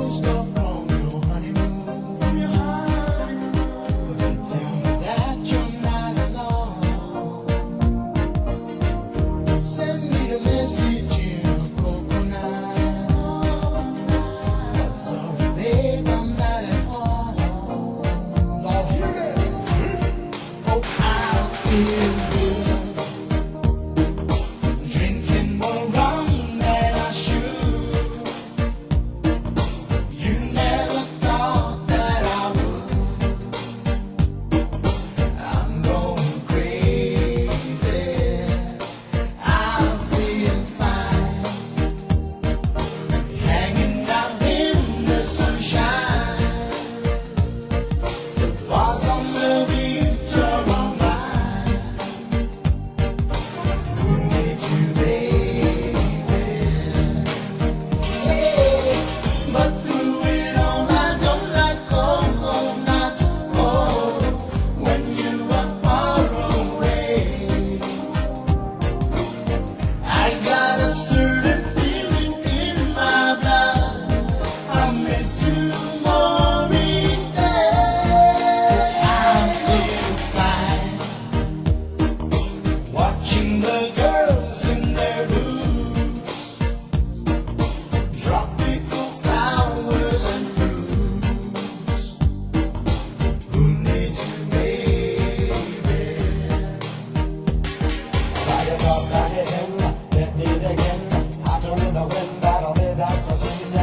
postcard from your honeymoon. From your honeymoon. They tell me that you're not alone. Send me the message in a coconut. But sorry, babe, I'm not at home. Now hear this. Oh, I feel good. Drinking more rum than I should. You never thought that I would. I'm going crazy. I feel fine. Hanging out in the sunshine. The bars on the beach are all mine. Who needs you, baby? Hey, but through it all, I don't like coconuts. Oh, when you are far away, I got a certain feeling in my blood. I miss you more each day. I feel fine watching the girls in their boots, tropical flowers and fruits. Who needs you, baby? Ride it up, ride it in, hit me again. After in the wind, that'll be that's a scene.